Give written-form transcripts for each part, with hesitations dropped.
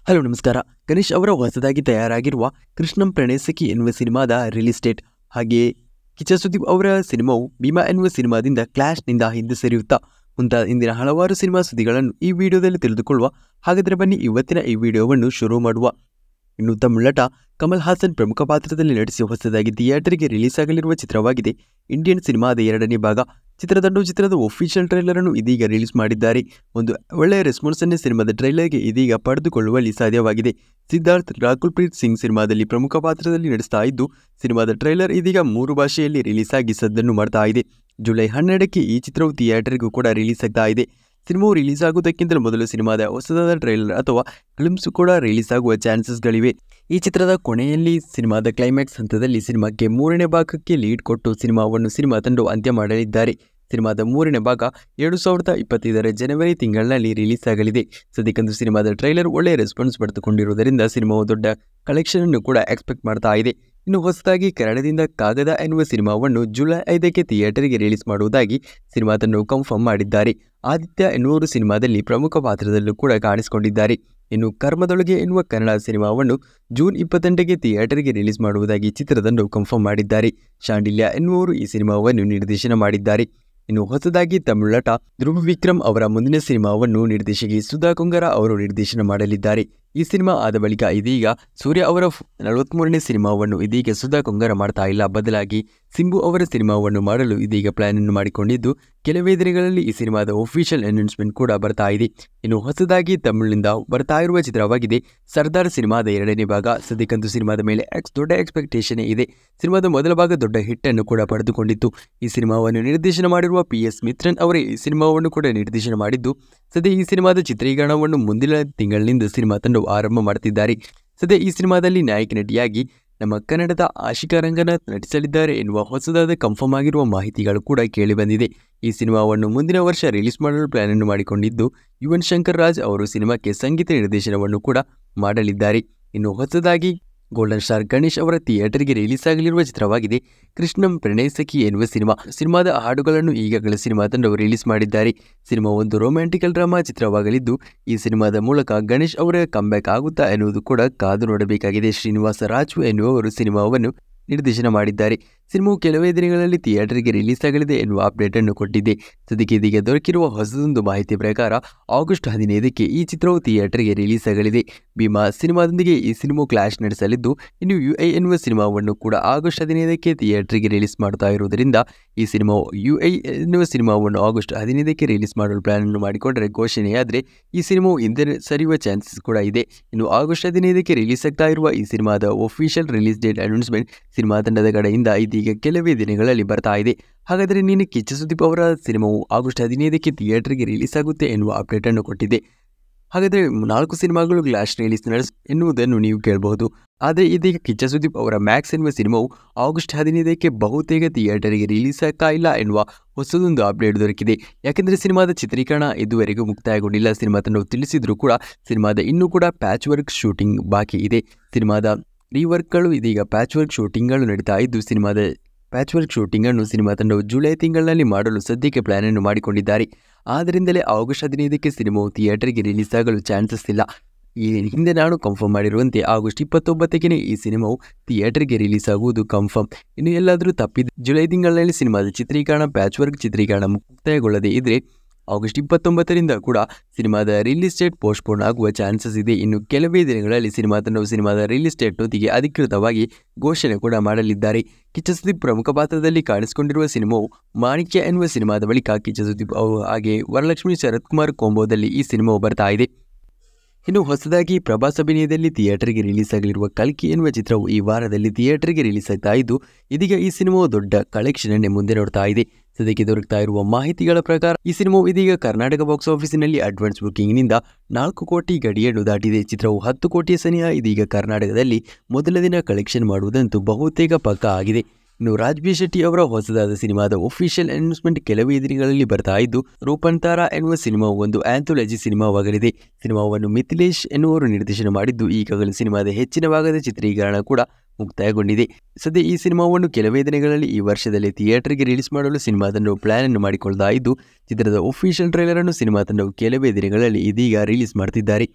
Hello ನಮಸ್ಕಾರ. ಗಣೇಶ್ ಅವರ ಹೊಸದಾಗಿ ತಯಾರಾಗಿರುವ ಕೃಷ್ಣಂ ಪ್ರಣಯಸಖಿ ಎನ್ನುವ ಸಿನಿಮಾದ ರಿಲೀಸ್ ಡೇಟ್, ಹಾಗೆಯೇ ಕಿಚ್ಚ ಸುದೀಪ್ ಅವರ ಸಿನಿಮಾವು ಭೀಮಾ ಎನ್ನುವ ಸಿನಿಮಾದಿಂದ ಕ್ಲಾಶ್ನಿಂದ ಹಿಂದೆ ಸರಿಯುತ್ತಾ ಮುಂತಾದ ಇಂದಿನ ಹಲವಾರು ಸಿನಿಮಾ ಸುದ್ದಿಗಳನ್ನು ಈ ವಿಡಿಯೋದಲ್ಲಿ ತಿಳಿದುಕೊಳ್ಳುವ. ಹಾಗಾದರೆ ಬನ್ನಿ ಇವತ್ತಿನ ಈ ವಿಡಿಯೋವನ್ನು ಶುರು ಮಾಡುವ. ಇನ್ನು ತಮಿಳಟ ಕಮಲ್ ಹಾಸನ್ ಪ್ರಮುಖ ಪಾತ್ರದಲ್ಲಿ ನಟಿಸಿ ಹೊಸದಾಗಿ ಥಿಯೇಟರ್ಗೆ ರಿಲೀಸ್ ಆಗಲಿರುವ ಚಿತ್ರವಾಗಿದೆ ಇಂಡಿಯನ್ ಸಿನಿಮಾದ 2ನೇ ಭಾಗ. ಚಿತ್ರದ ಒಫಿಷಿಯಲ್ ಟ್ರೈಲರ್ ಅನ್ನು ಇದೀಗ ರಿಲೀಸ್ ಮಾಡಿದ್ದಾರೆ. ಒಂದು ಒಳ್ಳೆಯ ರೆಸ್ಪಾನ್ಸ್ ಅನ್ನೇ ಸಿನಿಮಾದ ಟ್ರೈಲರ್ಗೆ ಇದೀಗ ಪಡೆದುಕೊಳ್ಳುವಲ್ಲಿ ಸಾಧ್ಯವಾಗಿದೆ. ಸಿದ್ಧಾರ್ಥ್ ರಾಕುಲ್ಪ್ರೀತ್ ಸಿಂಗ್ ಸಿನಿಮಾದಲ್ಲಿ ಪ್ರಮುಖ ಪಾತ್ರದಲ್ಲಿ ನಟಿಸ್ತಾ ಇದ್ದು, ಸಿನಿಮಾದ ಟ್ರೈಲರ್ ಇದೀಗ 3 ಭಾಷೆಯಲ್ಲಿ ರಿಲೀಸ್ ಆಗಿ ಸದ್ದನ್ನು ಮಾಡ್ತಾ ಇದೆ. ಜುಲೈ 12ಕ್ಕೆ ಈ ಚಿತ್ರವು ಥಿಯೇಟರ್ಗೂ ಕೂಡ ರಿಲೀಸ್ ಆಗ್ತಾ ಇದೆ. ಸಿನಿಮಾವು ರಿಲೀಸ್ ಆಗುವುದಕ್ಕಿಂತ ಮೊದಲು ಸಿನಿಮಾದ ಹೊಸದಾದ ಟ್ರೈಲರ್ ಅಥವಾ ಗ್ಲಿಮ್ಸ್ ಕೂಡ ರಿಲೀಸ್ ಆಗುವ ಚಾನ್ಸಸ್ಗಳಿವೆ. ಈ ಚಿತ್ರದ ಕೊನೆಯಲ್ಲಿ ಸಿನಿಮಾದ ಕ್ಲೈಮ್ಯಾಕ್ಸ್ ಹಂತದಲ್ಲಿ ಸಿನಿಮಾಕ್ಕೆ 3ನೇ ಭಾಗಕ್ಕೆ ಲೀಡ್ ಕೊಟ್ಟು ಸಿನಿಮಾ ತಂಡವು ಅಂತ್ಯ ಮಾಡಲಿದ್ದಾರೆ. ಸಿನಿಮಾದ 3ನೇ ಭಾಗ 2025ರ ಜನವರಿ ತಿಂಗಳಿನಲ್ಲಿ ರಿಲೀಸ್ ಆಗಲಿದೆ. ಸದ್ಯಕ್ಕಂತೂ ಸಿನಿಮಾದ ಟ್ರೈಲರ್ ಒಳ್ಳೆಯ ರೆಸ್ಪಾನ್ಸ್ ಪಡೆದುಕೊಂಡಿರುವುದರಿಂದ ಸಿನಿಮಾವು ದೊಡ್ಡ ಕಲೆಕ್ಷನ್ ಅನ್ನು ಕೂಡ ಎಕ್ಸ್ಪೆಕ್ಟ್ ಮಾಡ್ತಾ ಇದೆ. ಇನ್ನು ಹೊಸದಾಗಿ ಕನ್ನಡದಿಂದ ಕಾಗದ ಎನ್ನುವ ಸಿನಿಮಾವನ್ನು ಜುಲೈ 5ಕ್ಕೆ ಥಿಯೇಟರ್ಗೆ ರಿಲೀಸ್ ಮಾಡುವುದಾಗಿ ಸಿನಿಮಾ ತಂಡವು ಕನ್ಫರ್ಮ್ ಮಾಡಿದ್ದಾರೆ. ಆದಿತ್ಯ ಎನ್ನುವರು ಸಿನಿಮಾದಲ್ಲಿ ಪ್ರಮುಖ ಪಾತ್ರದಲ್ಲೂ ಕೂಡ ಕಾಣಿಸಿಕೊಂಡಿದ್ದಾರೆ. ಇನ್ನು ಕರ್ಮದೊಳಗೆ ಎನ್ನುವ ಕನ್ನಡ ಸಿನಿಮಾವನ್ನು ಜೂನ್ 28ಕ್ಕೆ ಥಿಯೇಟರ್ಗೆ ರಿಲೀಸ್ ಮಾಡುವುದಾಗಿ ಚಿತ್ರತಂಡವು ಕನ್ಫರ್ಮ್ ಮಾಡಿದ್ದಾರೆ. ಶಾಂಡಿಲ್ಯ ಎನ್ನುವರು ಈ ಸಿನಿಮಾವನ್ನು ನಿರ್ದೇಶನ ಮಾಡಿದ್ದಾರೆ. ಇನ್ನು ಹೊಸದಾಗಿ ತಮಿಳಟ ಧ್ರುವ ವಿಕ್ರಮ್ ಅವರ ಮುಂದಿನ ಸಿನಿಮಾವನ್ನು ನಿರ್ದೇಶಕಿ ಸುಧಾ ಕೊಂಗರ ಅವರು ನಿರ್ದೇಶನ ಮಾಡಲಿದ್ದಾರೆ. ಈ ಸಿನಿಮಾ ಆದ ಬಳಿಕ ಇದೀಗ ಸೂರ್ಯ ಅವರ 43ನೇ ಸಿನಿಮಾವನ್ನು ಇದೀಗ ಸುಧಾ ಕೊಂಗರ ಮಾಡ್ತಾ ಇಲ್ಲ, ಬದಲಾಗಿ ಸಿಂಬು ಅವರ ಸಿನಿಮಾವನ್ನು ಮಾಡಲು ಇದೀಗ ಪ್ಲಾನ್ ಅನ್ನು ಮಾಡಿಕೊಂಡಿದ್ದು, ಕೆಲವೇ ದಿನಗಳಲ್ಲಿ ಈ ಸಿನಿಮಾದ ಒಫಿಷಿಯಲ್ ಅನೌನ್ಸ್ಮೆಂಟ್ ಕೂಡ ಬರ್ತಾ ಇದೆ. ಇನ್ನು ಹೊಸದಾಗಿ ತಮಿಳಿನಿಂದ ಬರ್ತಾ ಇರುವ ಚಿತ್ರವಾಗಿದೆ ಸರ್ದಾರ್ ಸಿನಿಮಾದ 2ನೇ ಭಾಗ. ಸದ್ಯಕ್ಕಂತೂ ಸಿನಿಮಾದ ಮೇಲೆ ದೊಡ್ಡ ಎಕ್ಸ್ಪೆಕ್ಟೇಷನ್ ಇದೆ. ಸಿನಿಮಾದ ಮೊದಲ ಭಾಗ ದೊಡ್ಡ ಹಿಟ್ ಅನ್ನು ಕೂಡ ಪಡೆದುಕೊಂಡಿತ್ತು. ಈ ಸಿನಿಮಾವನ್ನು ನಿರ್ದೇಶನ ಮಾಡಿರುವ PS ಮಿತ್ರನ್ ಅವರೇ ಈ ಸಿನಿಮಾವನ್ನು ಕೂಡ ನಿರ್ದೇಶನ ಮಾಡಿದ್ದು, ಸದ್ಯ ಈ ಸಿನಿಮಾದ ಚಿತ್ರೀಕರಣವನ್ನು ಮುಂದಿನ ತಿಂಗಳಿನಿಂದ ಸಿನಿಮಾ ತಂಡವು ಆರಂಭ ಮಾಡುತ್ತಿದ್ದಾರೆ. ಸದ್ಯ ಈ ಸಿನಿಮಾದಲ್ಲಿ ನಾಯಕ ನಟಿಯಾಗಿ ನಮ್ಮ ಕನ್ನಡದ ಆಶಿಕಾ ರಂಗನಾಥ್ ನಟಿಸಲಿದ್ದಾರೆ ಎನ್ನುವ ಹೊಸದಾದ ಕನ್ಫರ್ಮ್ ಆಗಿರುವ ಮಾಹಿತಿಗಳು ಕೂಡ ಕೇಳಿಬಂದಿದೆ. ಈ ಸಿನಿಮಾವನ್ನು ಮುಂದಿನ ವರ್ಷ ರಿಲೀಸ್ ಮಾಡಲು ಪ್ಲಾನ್ ಅನ್ನು ಮಾಡಿಕೊಂಡಿದ್ದು, ಯುವನ್ ಶಂಕರ್ ರಾಜ್ ಅವರು ಸಿನಿಮಾಕ್ಕೆ ಸಂಗೀತ ನಿರ್ದೇಶನವನ್ನು ಕೂಡ ಮಾಡಲಿದ್ದಾರೆ. ಇನ್ನು ಹೊಸದಾಗಿ ಗೋಲ್ಡನ್ ಸ್ಟಾರ್ ಗಣೇಶ್ ಅವರ ಥಿಯೇಟರ್ಗೆ ರಿಲೀಸ್ ಆಗಲಿರುವ ಚಿತ್ರವಾಗಿದೆ ಕೃಷ್ಣಂ ಪ್ರಣಯಸಖಿ ಎನ್ನುವ ಸಿನಿಮಾದ ಹಾಡುಗಳನ್ನು ಈಗಾಗಲೇ ಸಿನಿಮಾ ತಂಡವು ರಿಲೀಸ್ ಮಾಡಿದ್ದಾರೆ. ಸಿನಿಮಾ ಒಂದು ರೊಮ್ಯಾಂಟಿಕಲ್ ಡ್ರಾಮಾ ಚಿತ್ರವಾಗಲಿದ್ದು, ಈ ಸಿನಿಮಾದ ಮೂಲಕ ಗಣೇಶ್ ಅವರ ಕಂಬ್ಯಾಕ್ ಆಗುತ್ತಾ ಎನ್ನುವುದು ಕೂಡ ಕಾದು ನೋಡಬೇಕಾಗಿದೆ. ಶ್ರೀನಿವಾಸ ರಾಜು ಎನ್ನುವವರು ಸಿನಿಮಾವನ್ನು ನಿರ್ದೇಶನ ಮಾಡಿದ್ದಾರೆ. ಸಿನಿಮಾವು ಕೆಲವೇ ದಿನಗಳಲ್ಲಿ ಥಿಯೇಟರ್ಗೆ ರಿಲೀಸ್ ಆಗಲಿದೆ ಎನ್ನುವ ಅಪ್ಡೇಟ್ ಅನ್ನು ಕೊಟ್ಟಿದೆ. ಸದ್ಯಕ್ಕೆ ಇದೀಗ ದೊರಕಿರುವ ಹೊಸದೊಂದು ಮಾಹಿತಿ ಪ್ರಕಾರ ಆಗಸ್ಟ್ 15ಕ್ಕೆ ಈ ಚಿತ್ರವು ಥಿಯೇಟರ್ಗೆ ರಿಲೀಸ್ ಆಗಲಿದೆ. ಭೀಮಾ ಸಿನಿಮಾದೊಂದಿಗೆ ಈ ಸಿನಿಮಾವು ಕ್ಲಾಶ್ ನಡೆಸಲಿದ್ದು, ಇನ್ನು UI ಎನ್ನುವ ಸಿನಿಮಾವನ್ನು ಕೂಡ ಆಗಸ್ಟ್ 15ಕ್ಕೆ ಥಿಯೇಟರ್ಗೆ ರಿಲೀಸ್ ಮಾಡ್ತಾ ಇರುವುದರಿಂದ ಈ ಸಿನಿಮಾವು UI ಎನ್ನುವ ಸಿನಿಮಾವನ್ನು ಆಗಸ್ಟ್ 15ಕ್ಕೆ ರಿಲೀಸ್ ಮಾಡಲು ಪ್ಲಾನ್ ಅನ್ನು ಮಾಡಿಕೊಂಡರೆ ಘೋಷಣೆಯಾದರೆ ಈ ಸಿನಿಮಾವು ಹಿಂದೆ ಸರಿಯುವ ಚಾನ್ಸಸ್ ಕೂಡ ಇದೆ. ಇನ್ನು ಆಗಸ್ಟ್ 15ಕ್ಕೆ ರಿಲೀಸ್ ಆಗ್ತಾ ಇರುವ ಈ ಸಿನಿಮಾದ official release date announcement cinema ತಂಡದ ಕಡೆಯಿಂದ ಇದೀಗ ಕೆಲವೇ ದಿನಗಳಲ್ಲಿ ಬರ್ತಾ ಇದೆ. ಹಾಗಾದರೆ ನೀನು ಕಿಚ್ಚ ಸುದೀಪ್ ಅವರ ಸಿನಿಮಾವು ಆಗಸ್ಟ್ 15ಕ್ಕೆ ಥಿಯೇಟರ್ಗೆ ರಿಲೀಸ್ ಆಗುತ್ತೆ ಎನ್ನುವ ಅಪ್ಡೇಟ್ ಅನ್ನು ಕೊಟ್ಟಿದೆ. ಹಾಗಾದರೆ 4 ಸಿನಿಮಾಗಳು ಕ್ಲಾಶ್ ರಿಲೀಸ್ ಎನ್ನುವುದನ್ನು ನೀವು ಕೇಳಬಹುದು. ಆದರೆ ಇದೀಗ ಕಿಚ್ಚ ಸುದೀಪ್ ಅವರ ಮ್ಯಾಕ್ಸ್ ಎನ್ನುವ ಸಿನಿಮಾವು ಆಗಸ್ಟ್ 15ಕ್ಕೆ ಬಹುತೇಕ ಥಿಯೇಟರ್ಗೆ ರಿಲೀಸ್ ಆಗ್ತಾ ಇಲ್ಲ ಎನ್ನುವ ಹೊಸದೊಂದು ಅಪ್ಡೇಟ್ ದೊರಕಿದೆ. ಯಾಕೆಂದರೆ ಸಿನಿಮಾದ ಚಿತ್ರೀಕರಣ ಇದುವರೆಗೂ ಮುಕ್ತಾಯಗೊಂಡಿಲ್ಲ. ಸಿನಿಮಾ ತಂಡವು ತಿಳಿಸಿದರೂ ಕೂಡ ಸಿನಿಮಾದ ಇನ್ನೂ ಕೂಡ ಪ್ಯಾಚ್ ವರ್ಕ್ ಶೂಟಿಂಗ್ ಬಾಕಿ ಇದೆ. ಸಿನಿಮಾದ ರೀವರ್ಕ್ಗಳು ಇದೀಗ ಪ್ಯಾಚ್ ವರ್ಕ್ ಶೂಟಿಂಗ್ಗಳು ನಡೀತಾ ಇದ್ದು, ಸಿನಿಮಾದ ಪ್ಯಾಚ್ ವರ್ಕ್ ಶೂಟಿಂಗ್ ಅನ್ನು ಸಿನಿಮಾ ತಂಡವು ಜುಲೈ ತಿಂಗಳಿನಲ್ಲಿ ಮಾಡಲು ಸದ್ಯಕ್ಕೆ ಪ್ಲಾನ್ ಅನ್ನು ಮಾಡಿಕೊಂಡಿದ್ದಾರೆ. ಆದ್ದರಿಂದಲೇ ಆಗಸ್ಟ್ 15ಕ್ಕೆ ಸಿನಿಮಾವು ಥಿಯೇಟರ್ಗೆ ರಿಲೀಸ್ ಆಗಲು ಚಾನ್ಸಸ್ ಇಲ್ಲ. ಈ ಹಿಂದೆ ನಾನು ಕನ್ಫರ್ಮ್ ಮಾಡಿರುವಂತೆ ಆಗಸ್ಟ್ 29ಕ್ಕೆ ಈ ಸಿನಿಮಾವು ಥಿಯೇಟರ್ಗೆ ರಿಲೀಸ್ ಆಗುವುದು ಕನ್ಫರ್ಮ್. ಇನ್ನು ಎಲ್ಲಾದರೂ ತಪ್ಪಿದೆ ಜುಲೈ ತಿಂಗಳಲ್ಲಿ ಸಿನಿಮಾದ ಚಿತ್ರೀಕರಣ ಪ್ಯಾಚ್ ವರ್ಕ್ ಚಿತ್ರೀಕರಣ ಮುಕ್ತಾಯಗೊಳ್ಳದೇ ಇದ್ದರೆ ಆಗಸ್ಟ್ 29ರಿಂದ ಕೂಡ ಸಿನಿಮಾದ ರಿಲೀಸ್ ಡೇಟ್ ಪೋಸ್ಟ್ಪೋನ್ ಆಗುವ ಚಾನ್ಸಸ್ ಇದೆ. ಇನ್ನು ಕೆಲವೇ ದಿನಗಳಲ್ಲಿ ಸಿನಿಮಾ ತಂಡವು ಸಿನಿಮಾದ ರಿಲೀಸ್ ಡೇಟ್ನೊಂದಿಗೆ ಅಧಿಕೃತವಾಗಿ ಘೋಷಣೆ ಕೂಡ ಮಾಡಲಿದ್ದಾರೆ. ಕಿಚ್ಚ ಸುದೀಪ್ ಪ್ರಮುಖ ಪಾತ್ರದಲ್ಲಿ ಕಾಣಿಸಿಕೊಂಡಿರುವ ಸಿನಿಮಾವು ಮಾಣಿಕ್ಯ ಎನ್ನುವ ಸಿನಿಮಾದ ಬಳಿಕ ಕಿಚ್ಚ ಸುದೀಪ್ ಹಾಗೆ ವರಲಕ್ಷ್ಮಿ ಶರತ್ ಕುಮಾರ್ ಕಾಂಬೋದಲ್ಲಿ ಈ ಸಿನಿಮಾವು ಬರ್ತಾ ಇದೆ. ಇನ್ನು ಹೊಸದಾಗಿ ಪ್ರಭಾಸ್ ಅಭಿನಯದಲ್ಲಿ ಥಿಯೇಟರ್ಗೆ ರಿಲೀಸ್ ಆಗಲಿರುವ ಕಲ್ಕಿ ಎನ್ನುವ ಚಿತ್ರವು ಈ ವಾರದಲ್ಲಿ ಥಿಯೇಟರ್ಗೆ ರಿಲೀಸ್ ಆಗ್ತಾ ಇದ್ದು, ಇದೀಗ ಈ ಸಿನಿಮಾವು ದೊಡ್ಡ ಕಲೆಕ್ಷನ್ ಅನ್ನೇ ಮುಂದೆ ನೋಡ್ತಾ ಇದೆ. ಸದ್ಯಕ್ಕೆ ದೊರಕ್ತಾ ಇರುವ ಮಾಹಿತಿಗಳ ಪ್ರಕಾರ ಈ ಸಿನಿಮಾವು ಇದೀಗ ಕರ್ನಾಟಕ ಬಾಕ್ಸ್ ಆಫೀಸಿನಲ್ಲಿ ಅಡ್ವಾನ್ಸ್ ಬುಕಿಂಗ್ನಿಂದ 4 ಕೋಟಿ ಗಡಿಯನ್ನು ದಾಟಿದೆ. ಚಿತ್ರವು 10 ಕೋಟಿಯ ಸನಿಹ ಇದೀಗ ಕರ್ನಾಟಕದಲ್ಲಿ ಮೊದಲ ದಿನ ಕಲೆಕ್ಷನ್ ಮಾಡುವುದಂತೂ ಬಹುತೇಕ ಪಕ್ಕಾ ಆಗಿದೆ. ಇನ್ನು ರಾಜ್ಬಿ ಶೆಟ್ಟಿ ಅವರ ಹೊಸದಾದ ಸಿನಿಮಾದ ಒಫಿಷಿಯಲ್ ಅನೌನ್ಸ್ಮೆಂಟ್ ಕೆಲವೇ ದಿನಗಳಲ್ಲಿ ಬರ್ತಾ ಇದ್ದು, ರೂಪಂತಾರ ಎನ್ನುವ ಸಿನಿಮಾವು ಒಂದು ಆಂಥೋಲಜಿ ಸಿನಿಮಾವಾಗಲಿದೆ. ಸಿನಿಮಾವನ್ನು ಮಿಥಿಲೇಶ್ ಎನ್ನುವರು ನಿರ್ದೇಶನ ಮಾಡಿದ್ದು, ಈಗಾಗಲೇ ಸಿನಿಮಾದ ಹೆಚ್ಚಿನ ಭಾಗದ ಚಿತ್ರೀಕರಣ ಕೂಡ ಮುಕ್ತಾಯಗೊಂಡಿದೆ. ಸದ್ಯ ಈ ಸಿನಿಮಾವನ್ನು ಕೆಲವೇ ದಿನಗಳಲ್ಲಿ ಈ ವರ್ಷದಲ್ಲಿ ಥಿಯೇಟರ್ಗೆ ರಿಲೀಸ್ ಮಾಡಲು ಸಿನಿಮಾ ತಂಡವು ಪ್ಲಾನ್ ಅನ್ನು ಮಾಡಿಕೊಳ್ಳುತ್ತಾ ಇದ್ದು, ಚಿತ್ರದ ಒಫಿಷಿಯಲ್ ಟ್ರೈಲರ್ ಅನ್ನು ಸಿನಿಮಾ ತಂಡವು ಕೆಲವೇ ದಿನಗಳಲ್ಲಿ ಇದೀಗ ರಿಲೀಸ್ ಮಾಡ್ತಿದ್ದಾರೆ.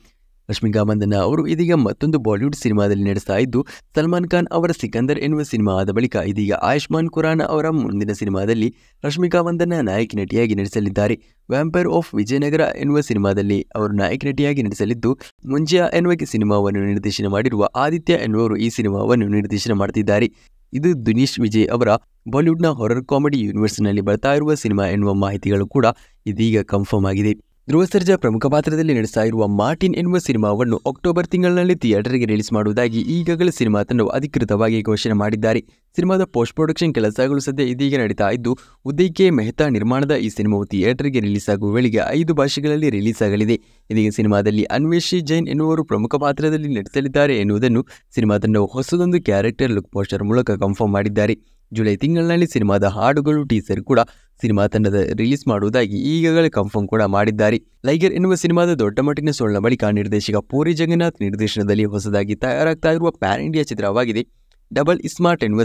ರಶ್ಮಿಕಾ ಮಂದಣ್ಣ ಅವರು ಇದೀಗ ಮತ್ತೊಂದು ಬಾಲಿವುಡ್ ಸಿನಿಮಾದಲ್ಲಿ ನಡೆಸ್ತಾ ಇದ್ದು, ಸಲ್ಮಾನ್ ಖಾನ್ ಅವರ ಸಿಕಂದರ್ ಎನ್ನುವ ಸಿನಿಮಾ ಆದ ಬಳಿಕ ಇದೀಗ ಆಯುಷ್ಮಾನ್ ಖುರಾನ ಅವರ ಮುಂದಿನ ಸಿನಿಮಾದಲ್ಲಿ ರಶ್ಮಿಕಾ ಮಂದಣ್ಣ ನಾಯಕಿ ನಟಿಯಾಗಿ ನಟಿಸಲಿದ್ದಾರೆ. ವ್ಯಾಂಪೈರ್ ಆಫ್ ವಿಜಯನಗರ ಎನ್ನುವ ಸಿನಿಮಾದಲ್ಲಿ ಅವರು ನಾಯಕ ನಟಿಯಾಗಿ ನಟಿಸಲಿದ್ದು, ಮುಂಜಿಯಾ ಎನ್ನುವ ಸಿನಿಮಾವನ್ನು ನಿರ್ದೇಶನ ಮಾಡಿರುವ ಆದಿತ್ಯ ಎನ್ನುವರು ಈ ಸಿನಿಮಾವನ್ನು ನಿರ್ದೇಶನ ಮಾಡುತ್ತಿದ್ದಾರೆ. ಇದು ದುನೀಶ್ ವಿಜಯ್ ಅವರ ಬಾಲಿವುಡ್ನ ಹಾರರ್ ಕಾಮಿಡಿ ಯೂನಿವರ್ಸ್ನಲ್ಲಿ ಬರ್ತಾ ಇರುವ ಸಿನಿಮಾ ಎನ್ನುವ ಮಾಹಿತಿಗಳು ಕೂಡ ಇದೀಗ ಕನ್ಫರ್ಮ್ ಆಗಿದೆ. ಧ್ರುವ ಸರ್ಜಾ ಪ್ರಮುಖ ಪಾತ್ರದಲ್ಲಿ ನಡೆಸ್ತಾ ಇರುವ ಮಾರ್ಟಿನ್ ಎನ್ನುವ ಸಿನಿಮಾವನ್ನು ಅಕ್ಟೋಬರ್ ತಿಂಗಳಿನಲ್ಲಿ ಥಿಯೇಟರ್ಗೆ ರಿಲೀಸ್ ಮಾಡುವುದಾಗಿ ಈಗಾಗಲೇ ಸಿನಿಮಾ ತಂಡವು ಅಧಿಕೃತವಾಗಿ ಘೋಷಣೆ ಮಾಡಿದ್ದಾರೆ. ಸಿನಿಮಾದ ಪೋಸ್ಟ್ ಪ್ರೊಡಕ್ಷನ್ ಕೆಲಸಗಳು ಸದ್ಯ ಇದೀಗ ನಡೀತಾ ಇದ್ದು, ಉದಯ್ ಕೆ ಮೆಹ್ತಾ ನಿರ್ಮಾಣದ ಈ ಸಿನಿಮಾವು ಥಿಯೇಟರ್ಗೆ ರಿಲೀಸ್ ಆಗುವ ವೇಳೆಗೆ 5 ಭಾಷೆಗಳಲ್ಲಿ ರಿಲೀಸ್ ಆಗಲಿದೆ. ಇದೀಗ ಸಿನಿಮಾದಲ್ಲಿ ಅನ್ವೇಷಿ ಜೈನ್ ಎನ್ನುವರು ಪ್ರಮುಖ ಪಾತ್ರದಲ್ಲಿ ನಟಿಸಲಿದ್ದಾರೆ ಎನ್ನುವುದನ್ನು ಸಿನಿಮಾ ತಂಡವು ಹೊಸದೊಂದು ಕ್ಯಾರೆಕ್ಟರ್ ಲುಕ್ ಪೋಸ್ಟರ್ ಮೂಲಕ ಕನ್ಫರ್ಮ್ ಮಾಡಿದ್ದಾರೆ. ಜುಲೈ ತಿಂಗಳಿನಲ್ಲಿ ಸಿನಿಮಾದ ಹಾಡುಗಳು ಟೀಸರ್ ಕೂಡ ಸಿನಿಮಾ ತಂಡದ ರಿಲೀಸ್ ಮಾಡುವುದಾಗಿ ಈಗಾಗಲೇ ಕನ್ಫರ್ಮ್ ಕೂಡ ಮಾಡಿದ್ದಾರೆ. ಲೈಗರ್ ಎನ್ನುವ ಸಿನಿಮಾದ ದೊಡ್ಡ ಮಟ್ಟಿನ ಸೋಲಿನ ಬಳಿಕ ನಿರ್ದೇಶಕ ಪೂರಿ ಜಗನ್ನಾಥ್ ನಿರ್ದೇಶನದಲ್ಲಿ ಹೊಸದಾಗಿ ತಯಾರಾಗ್ತಾ ಇರುವ ಪ್ಯಾನ್ ಇಂಡಿಯಾ ಚಿತ್ರವಾಗಿದೆ ಡಬಲ್ ಸ್ಮಾರ್ಟ್ ಎನ್ನುವ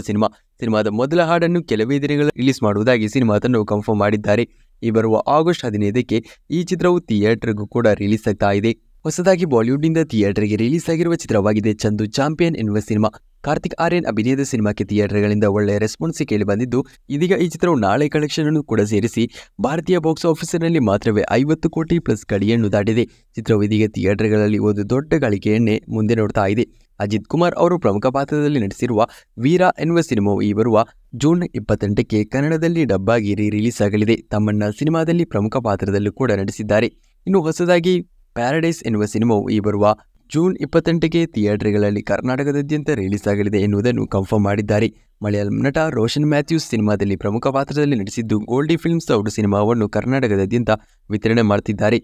ಸಿನಿಮಾದ ಮೊದಲ ಹಾಡನ್ನು ಕೆಲವೇ ದಿನಗಳ ರಿಲೀಸ್ ಮಾಡುವುದಾಗಿ ಸಿನಿಮಾ ತಂಡವು ಕನ್ಫರ್ಮ್ ಮಾಡಿದ್ದಾರೆ. ಈ ಬರುವ ಆಗಸ್ಟ್ 15ಕ್ಕೆ ಈ ಚಿತ್ರವು ಥಿಯೇಟರ್ಗೂ ಕೂಡ ರಿಲೀಸ್ ಆಗ್ತಾ ಇದೆ. ಹೊಸದಾಗಿ ಬಾಲಿವುಡ್ನಿಂದ ಥಿಯೇಟರ್ಗೆ ರಿಲೀಸ್ ಆಗಿರುವ ಚಿತ್ರವಾಗಿದೆ ಚಂದು ಚಾಂಪಿಯನ್ ಎನ್ನುವ ಸಿನಿಮಾ. ಕಾರ್ತಿಕ್ ಆರ್ಯನ್ ಅಭಿನಯದ ಸಿನಿಮಾಕ್ಕೆ ಥಿಯೇಟರ್ಗಳಿಂದ ಒಳ್ಳೆಯ ರೆಸ್ಪಾನ್ಸ್ ಕೇಳಿ ಬಂದಿದ್ದು, ಇದೀಗ ಈ ಚಿತ್ರವು ನಾಳೆ ಕಲೆಕ್ಷನ್ ಅನ್ನು ಕೂಡ ಸೇರಿಸಿ ಭಾರತೀಯ ಬಾಕ್ಸ್ ಆಫೀಸಿನಲ್ಲಿ ಮಾತ್ರವೇ 50 ಕೋಟಿ ಪ್ಲಸ್ ಗಡಿಯನ್ನು ದಾಟಿದೆ. ಚಿತ್ರವು ಇದೀಗ ಥಿಯೇಟರ್ಗಳಲ್ಲಿ ಒಂದು ದೊಡ್ಡ ಗಳಿಕೆಯನ್ನೇ ಮುಂದೆ ನೋಡ್ತಾ ಇದೆ. ಅಜಿತ್ ಕುಮಾರ್ ಅವರು ಪ್ರಮುಖ ಪಾತ್ರದಲ್ಲಿ ನಟಿಸಿರುವ ವೀರ ಎನ್ನುವ ಸಿನಿಮಾವು ಈ ಬರುವ ಜೂನ್ 28ಕ್ಕೆ ಕನ್ನಡದಲ್ಲಿ ಡಬ್ ಆಗಿ ರಿಲೀಸ್ ಆಗಲಿದೆ. ತಮ್ಮಣ್ಣ ಸಿನಿಮಾದಲ್ಲಿ ಪ್ರಮುಖ ಪಾತ್ರದಲ್ಲೂ ಕೂಡ ನಟಿಸಿದ್ದಾರೆ. ಇನ್ನು ಹೊಸದಾಗಿ ಪ್ಯಾರಡೈಸ್ ಎನ್ನುವ ಸಿನಿಮಾವು ಈ ಬರುವ ಜೂನ್ 28ಕ್ಕೆ ಥಿಯೇಟರ್ಗಳಲ್ಲಿ ಕರ್ನಾಟಕದಾದ್ಯಂತ ರಿಲೀಸ್ ಆಗಲಿದೆ ಎನ್ನುವುದನ್ನು ಕನ್ಫರ್ಮ್ ಮಾಡಿದ್ದಾರೆ. ಮಲಯಾಳಂ ನಟ ರೋಷನ್ ಮ್ಯಾಥ್ಯೂಸ್ ಸಿನಿಮಾದಲ್ಲಿ ಪ್ರಮುಖ ಪಾತ್ರದಲ್ಲಿ ನಟಿಸಿದ್ದು, ಗೋಲ್ಡಿ ಫಿಲ್ಮ್ಸ್ ಅವರು ಸಿನಿಮಾವನ್ನು ಕರ್ನಾಟಕದಾದ್ಯಂತ ವಿತರಣೆ ಮಾಡುತ್ತಿದ್ದಾರೆ.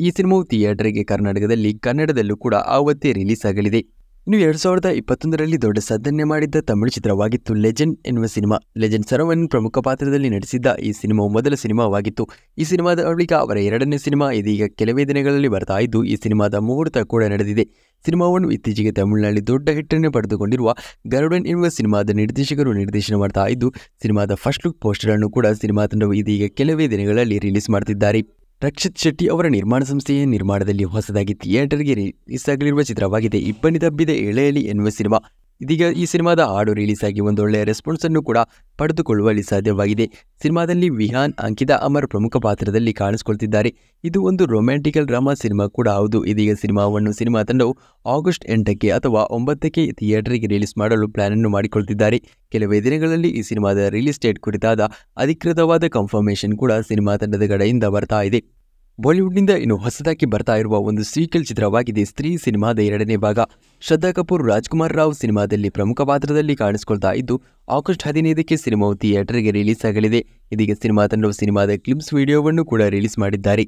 ಈ ಸಿನಿಮಾವು ಥಿಯೇಟರ್ಗೆ ಕರ್ನಾಟಕದಲ್ಲಿ ಕನ್ನಡದಲ್ಲೂ ಕೂಡ ಆವತ್ತೇ ರಿಲೀಸ್ ಆಗಲಿದೆ. ಇನ್ನು 2021ರಲ್ಲಿ ದೊಡ್ಡ ಸದ್ದನ್ನೇ ಮಾಡಿದ್ದ ತಮಿಳು ಚಿತ್ರವಾಗಿತ್ತು ಲೆಜೆಂಡ್ ಎನ್ನುವ ಸಿನಿಮಾ. ಲೆಜೆಂಡ್ ಸರವಣನ್ ಪ್ರಮುಖ ಪಾತ್ರದಲ್ಲಿ ನಟಿಸಿದ್ದ ಈ ಸಿನಿಮಾವು ಮೊದಲ ಸಿನಿಮಾವಾಗಿತ್ತು. ಈ ಸಿನಿಮಾದ ಬಳಿಕ ಅವರ 2ನೇ ಸಿನಿಮಾ ಇದೀಗ ಕೆಲವೇ ದಿನಗಳಲ್ಲಿ ಬರ್ತಾ ಇದ್ದು, ಈ ಸಿನಿಮಾದ ಮುಹೂರ್ತ ಕೂಡ ನಡೆದಿದೆ. ಸಿನಿಮಾವನ್ನು ಇತ್ತೀಚೆಗೆ ತಮಿಳಿನಲ್ಲಿ ದೊಡ್ಡ ಹಿಟ್ಟನ್ನು ಪಡೆದುಕೊಂಡಿರುವ ಗರುಡನ್ ಎನ್ನುವ ಸಿನಿಮಾದ ನಿರ್ದೇಶಕರು ನಿರ್ದೇಶನ ಮಾಡ್ತಾ ಇದ್ದು, ಸಿನಿಮಾದ ಫಸ್ಟ್ ಲುಕ್ ಪೋಸ್ಟರ್ ಅನ್ನು ಕೂಡ ಸಿನಿಮಾ ತಂಡವು ಇದೀಗ ಕೆಲವೇ ದಿನಗಳಲ್ಲಿ ರಿಲೀಸ್ ಮಾಡ್ತಿದ್ದಾರೆ. ರಕ್ಷಿತ್ ಶೆಟ್ಟಿ ಅವರ ನಿರ್ಮಾಣ ಸಂಸ್ಥೆಯ ನಿರ್ಮಾಣದಲ್ಲಿ ಹೊಸದಾಗಿ ಥಿಯೇಟರ್ಗೆ ರಿಲೀಸ್ ಆಗಲಿರುವ ಚಿತ್ರವಾಗಿದೆ ಇಬ್ಬನಿ ತಬ್ಬಿದ ಎಳೆಯಲಿ ಎನ್ನುವ ಸಿನಿಮಾ. ಇದೀಗ ಈ ಸಿನಿಮಾದ ಹಾಡು ರಿಲೀಸ್ ಆಗಿ ಒಂದೊಳ್ಳೆಯ ರೆಸ್ಪಾನ್ಸ್ ಅನ್ನು ಕೂಡ ಪಡೆದುಕೊಳ್ಳುವಲ್ಲಿ ಸಾಧ್ಯವಾಗಿದೆ. ಸಿನಿಮಾದಲ್ಲಿ ವಿಹಾನ್, ಅಂಕಿತಾ ಅಮರ್ ಪ್ರಮುಖ ಪಾತ್ರದಲ್ಲಿ ಕಾಣಿಸಿಕೊಳ್ತಿದ್ದಾರೆ. ಇದು ಒಂದು ರೊಮ್ಯಾಂಟಿಕಲ್ ಡ್ರಾಮಾ ಸಿನಿಮಾ ಕೂಡ ಹೌದು. ಇದೀಗ ಸಿನಿಮಾ ತಂಡವು ಆಗಸ್ಟ್ 8ಕ್ಕೆ ಅಥವಾ 9ಕ್ಕೆ ಥಿಯೇಟರ್ಗೆ ರಿಲೀಸ್ ಮಾಡಲು ಪ್ಲಾನ್ ಅನ್ನು ಮಾಡಿಕೊಳ್ತಿದ್ದಾರೆ. ಕೆಲವೇ ದಿನಗಳಲ್ಲಿ ಈ ಸಿನಿಮಾದ ರಿಲೀಸ್ ಡೇಟ್ ಕುರಿತಾದ ಅಧಿಕೃತವಾದ ಕನ್ಫರ್ಮೇಷನ್ ಕೂಡ ಸಿನಿಮಾ ತಂಡದ ಕಡೆಯಿಂದ ಬರ್ತಾ ಇದೆ. ಬಾಲಿವುಡ್ನಿಂದ ಇನ್ನು ಹೊಸದಾಗಿ ಬರ್ತಾ ಇರುವ ಒಂದು ಸೀಕ್ವೆಲ್ ಚಿತ್ರವಾಗಿದೆ ಸ್ತ್ರೀ ಸಿನಿಮಾದ 2ನೇ ಭಾಗ. ಶ್ರದ್ಧಾ ಕಪೂರ್, ರಾಜ್ಕುಮಾರ್ ರಾವ್ ಸಿನಿಮಾದಲ್ಲಿ ಪ್ರಮುಖ ಪಾತ್ರದಲ್ಲಿ ಕಾಣಿಸಿಕೊಳ್ತಾ ಇದ್ದು, ಆಗಸ್ಟ್ 15ಕ್ಕೆ ಸಿನಿಮಾವು ಥಿಯೇಟರ್ಗೆ ರಿಲೀಸ್ ಆಗಲಿದೆ. ಇದೀಗ ಸಿನಿಮಾ ತಂಡವು ಸಿನಿಮಾದ ಕ್ಲಿಪ್ಸ್ ವಿಡಿಯೋವನ್ನು ಕೂಡ ರಿಲೀಸ್ ಮಾಡಿದ್ದಾರೆ.